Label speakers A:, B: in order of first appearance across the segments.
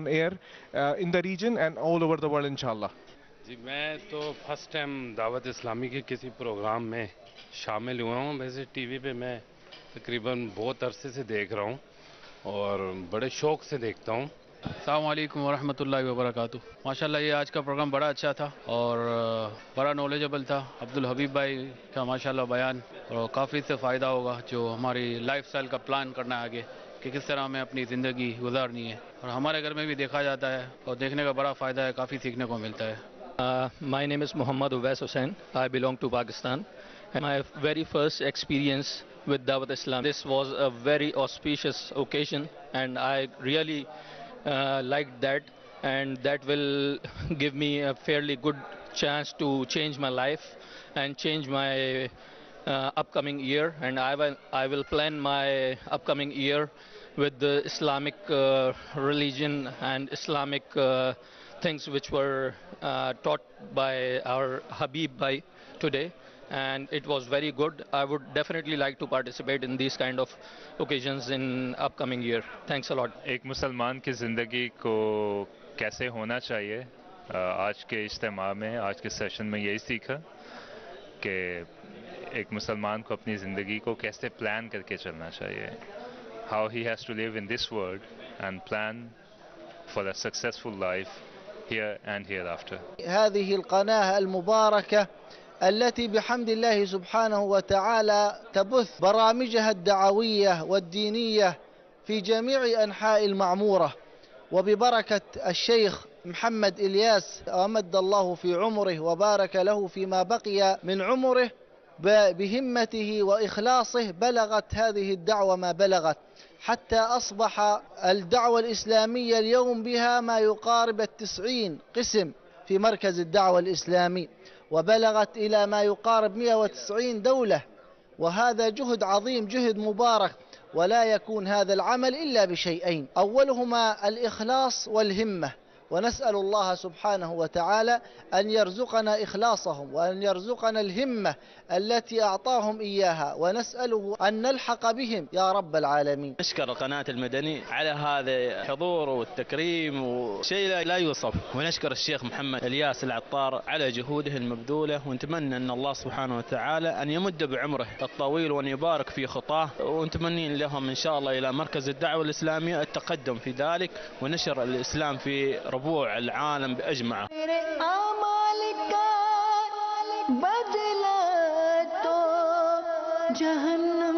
A: air in the region and all over the world, inshallah.
B: جی میں تو first time دعوت اسلامی کے کسی پروگرام میں شامل ہوا ہوں. ویسے ٹی وی پہ میں تقریباً بہت عرصے سے دیکھ رہا ہوں اور بڑے شوق سے دیکھتا ہوں.
C: السلام علیکم ورحمۃ اللہ وبرکاتہ. ماشاءاللہ یہ آج کا پروگرام بڑا اچھا تھا اور بڑا نالجبل تھا. عبدالحبیب بھائی کا ماشاءاللہ بیان اور کافی سے فائدہ ہوگا جو ہماری لائف سٹائل کا پلان کرنا ہے آگے کہ کس طرح ہمیں اپنی زندگی گزارنی ہے. اور ہمارے گھر میں بھی دیکھا جاتا ہے اور دیکھنے کا بڑا فائدہ ہے, کافی سیکھنے کو ملتا ہے.
D: My name is Muhammad Uwais Hussain. I belong to Pakistan. And my very first experience with Dawat Islam. This was a very auspicious occasion, and I really liked that. And that will give me a fairly good chance to change my life and change my upcoming year. And I will plan my upcoming year with the Islamic religion and Islamic things which were taught by our Habib Bhai today, and it was very good. I would definitely like to participate in these kind of occasions in upcoming year. Thanks a lot.
E: ایک مسلمان کی زندگی کو کیسے ہونا چاہیے, آج کے اجتماع میں, آج کے سیشن میں یہی سیکھا کہ ایک مسلمان کو اپنی زندگی کو کیسے پلان کر کے چلنا چاہیے. How he has to live in this world and plan for a successful life here and hereafter.
F: هذه القناة المباركة التي بحمد الله سبحانه وتعالى تبث برامجها الدعوية والدينية في جميع أنحاء المعمورة, وببركة الشيخ محمد إلياس أمد الله في عمره وبارك له فيما بقي من عمره, بهمته وإخلاصه بلغت هذه الدعوة ما بلغت, حتى أصبح الدعوة الإسلامية اليوم بها ما يقارب 90 قسم في مركز الدعوة الإسلامي, وبلغت إلى ما يقارب 190 دولة. وهذا جهد عظيم, جهد مبارك, ولا يكون هذا العمل إلا بشيئين, أولهما الإخلاص والهمة. ونسأل الله سبحانه وتعالى أن يرزقنا إخلاصهم وأن يرزقنا الهمة التي أعطاهم إياها, ونسأله أن نلحق بهم يا رب العالمين.
D: نشكر قناة المدني على هذا الحضور والتكريم وشيء لا يوصف, ونشكر الشيخ محمد إلياس العطار على جهوده المبذولة, ونتمنى أن الله سبحانه وتعالى أن يمد بعمره الطويل وأن يبارك في خطاه, ونتمنى لهم إن شاء الله إلى مركز الدعوة الإسلامية التقدم في ذلك ونشر الإسلام في ربوع العالم بأجمعه.
G: جہنم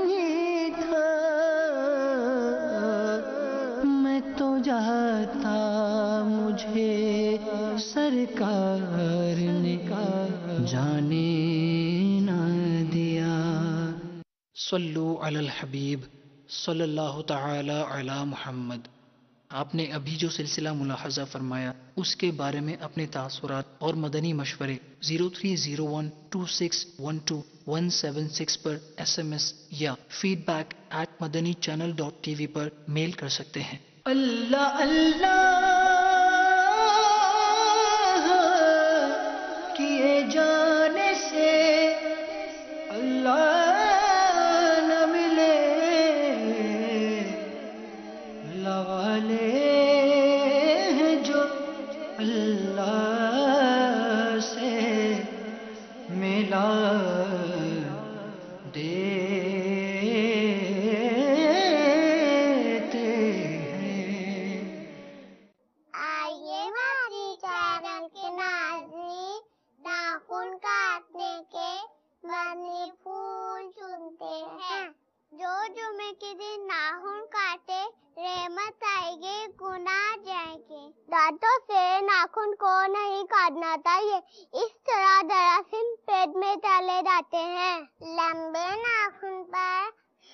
G: ہی تھا, میں تو جاتا مجھے سرکار نے جانے نہ دیا. صلو علی الحبیب صلی اللہ تعالی علی محمد. آپ نے ابھی جو سلسلہ ملاحظہ فرمایا اس کے بارے میں اپنے تاثرات اور مدنی مشورے 0301261217 پر SMS یا feedback@madanichannel.tv پر میل کر سکتے ہیں. اللہ اللہ کیے جانے سے اللہ نہ ملے, والے ہیں جو اللہ سے ملا دیتے ہیں.
H: آئیے ہماری چینل کے ناظرین, ناخن کاٹنے کے مدنی پھول چنتے ہیں. جو جمعے کے دن ناخن کاٹے رحمت آئے گی, گناہ جائیں گے. دانتوں سے ناخن کو نہیں کاٹنا چاہیے, اس طرح جراثیم پیٹ میں چلے جاتے ہیں. لمبے ناخن پر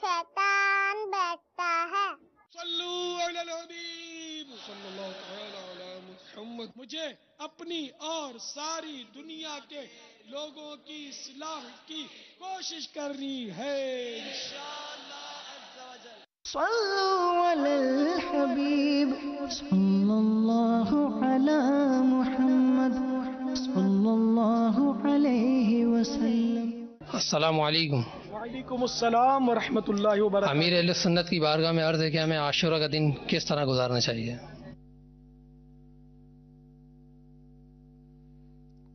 H: شیطان بیٹھتا ہے.
I: صلو علی الحبیب صلی اللہ تعالی علی محمد. مجھے اپنی اور ساری دنیا کے لوگوں کی اصلاح کی کوشش کرنی ہے انشاءاللہ عز و جل.
G: صلوا علی الحبیب صلی اللہ علی محمد صلی اللہ علیہ وسلم.
J: السلام علیکم.
I: وعلیکم السلام ورحمۃ اللہ وبرکاتہ.
J: امیر اہل سنت کی بارگاہ میں عرض ہے کہ ہمیں عاشورہ کا دن کس طرح گزارنا چاہیے؟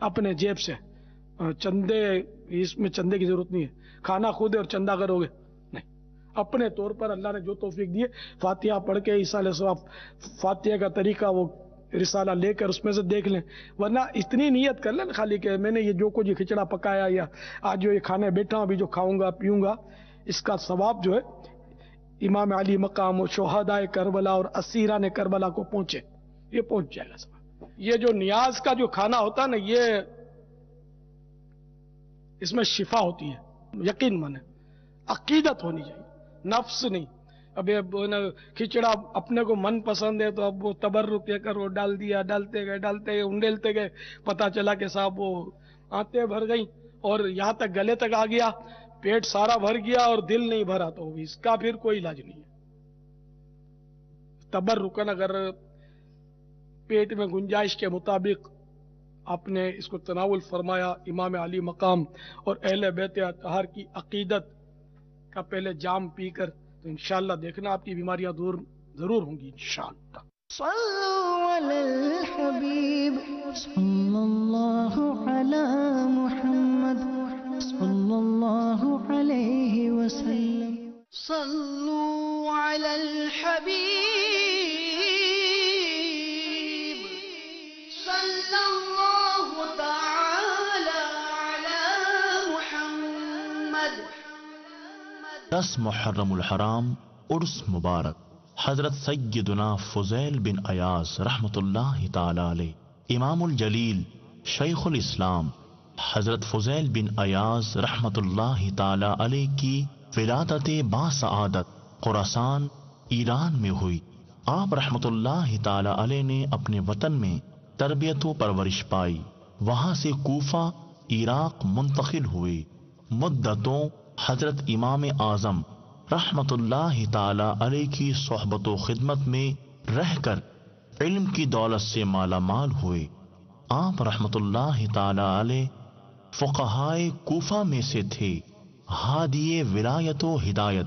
I: اپنے جیب سے چندے، اس میں چندے کی ضرورت نہیں ہے، کھانا خود ہے اور چندہ کرو گے نہیں، اپنے طور پر اللہ نے جو توفیق دی ہے فاتحہ پڑھ کے ایصال ثواب، فاتحہ کا طریقہ وہ رسالہ لے کر اس میں سے دیکھ لیں، ورنہ اتنی نیت کر لیں خالی کہ میں نے یہ جو کچھ کھچڑا پکایا یا آج جو یہ کھانے بیٹھا ہوں ابھی جو کھاؤں گا پیوں گا، اس کا ثواب جو ہے امام علی مقام و شہدائے کربلا اور اسیران کربلا کو پہنچے، یہ پہنچ جائے گا ثواب۔ یہ جو نیاز کا جو کھانا ہوتا ہے نا، یہ اس میں شفا ہوتی ہے، یقین مانے، عقیدت ہونی چاہیے، نفس نہیں۔ اب یہ کھچڑا اپنے کو من پسند ہے تو اب وہ تبرک دے کر وہ ڈال دیا، ڈالتے گئے انڈیلتے گئے، پتا چلا کہ صاحب وہ آنتیں بھر گئیں اور یہاں تک گلے تک آ گیا، پیٹ سارا بھر گیا اور دل نہیں بھرا، تو اس کا پھر کوئی علاج نہیں ہے۔ تبرکن اگر پیٹ میں گنجائش کے مطابق آپ نے اس کو تناول فرمایا، امام علی مقام اور اہل بیت اطہار کی عقیدت کا پہلے جام پی کر، تو انشاءاللہ دیکھنا آپ کی بیماریاں دور ضرور ہوں گی انشاءاللہ۔
G: صلوا علی الحبیب صلی اللہ علی محمد صلی اللہ علیہ وسلم۔ صلوا علی الحبیب صلی اللہ تعالی علی محمد۔
J: 10 محرم الحرام عرس مبارک، حضرت سیدنا فضیل بن ایاز رحمۃ اللہ تعالی علیہ، امام الجلیل شیخ الاسلام حضرت فضیل بن ایاز رحمۃ اللہ تعالی علیہ کی ولادت باسعادت خراسان ایران میں ہوئی۔ آپ رحمۃ اللہ تعالی علیہ نے اپنے وطن میں تربیت و پرورش پائی، وہاں سے کوفہ عراق منتقل ہوئے، مدتوں حضرت امام اعظم رحمت اللہ تعالی علیہ کی صحبت و خدمت میں رہ کر علم کی دولت سے مالا مال ہوئے۔ آپ رحمت اللہ تعالی علیہ فقہائے کوفہ میں سے تھے۔ ہادی ولایت و ہدایت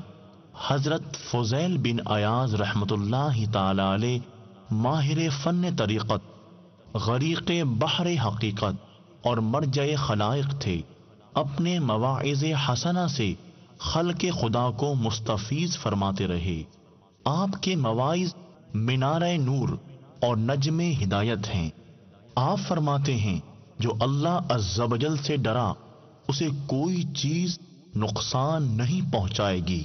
J: حضرت فضیل بن ایاز رحمت اللہ تعالی علیہ ماہر فن طریقت، غریق بحر حقیقت اور مرجع خلائق تھے۔ اپنے مواعظ حسنہ سے خلق خدا کو مستفیض فرماتے رہے۔ آپ کے مواعظ منارہ نور اور نجم ہدایت ہیں۔ آپ فرماتے ہیں جو اللہ عز و جل سے ڈرا اسے کوئی چیز نقصان نہیں پہنچائے گی،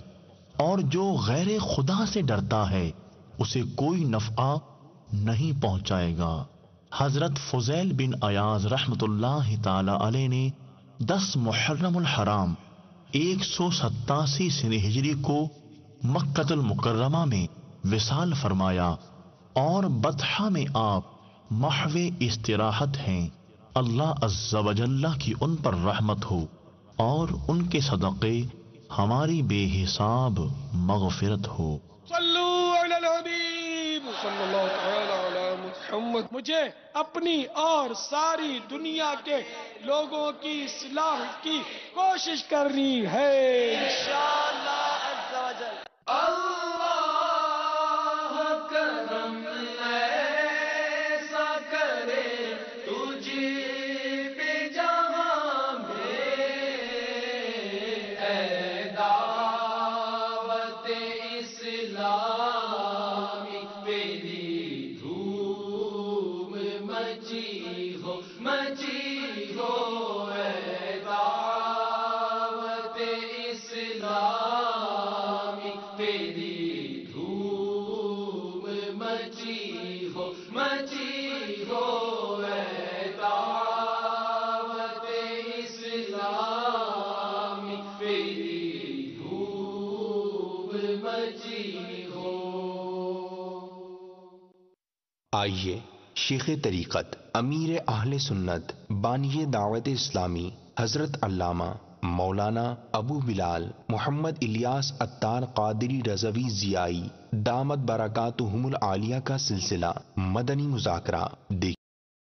J: اور جو غیر خدا سے ڈرتا ہے اسے کوئی نفع نہیں پہنچائے گا۔ حضرت فضیل بن ایاز رحمت اللہ تعالی علیہ نے 10 محرم الحرام 187 سن ہجری کو مکہ المکرمہ میں وصال فرمایا، اور بطحہ میں آپ محو استراحت ہیں۔ اللہ عز و جل کی ان پر رحمت ہو اور ان کے صدقے ہماری بے حساب مغفرت ہو۔
I: صلو علی الحبیب صلی اللہ تعالی علی محمد۔ مجھے اپنی اور ساری دنیا کے لوگوں کی اصلاح کی کوشش کرنی ہے انشاءاللہ عز و جل۔ اللہ کرم ایسا کرے تجھ پہ جہاں میں، اے دعوت اسلامی تیری دھوم مچی ہو اے دعوت اسلامی تیری دھوم مچی ہو اے دعوت اسلامی تیری دھوم مچی ہو۔
K: آئیے شیخ طریقت، امیر اہل سنت، بانی دعوت اسلامی حضرت علامہ مولانا ابو بلال محمد الیاس عطار قادری رضوی ضیائی دامت برکاتہم العالیہ کا سلسلہ مدنی مذاکرہ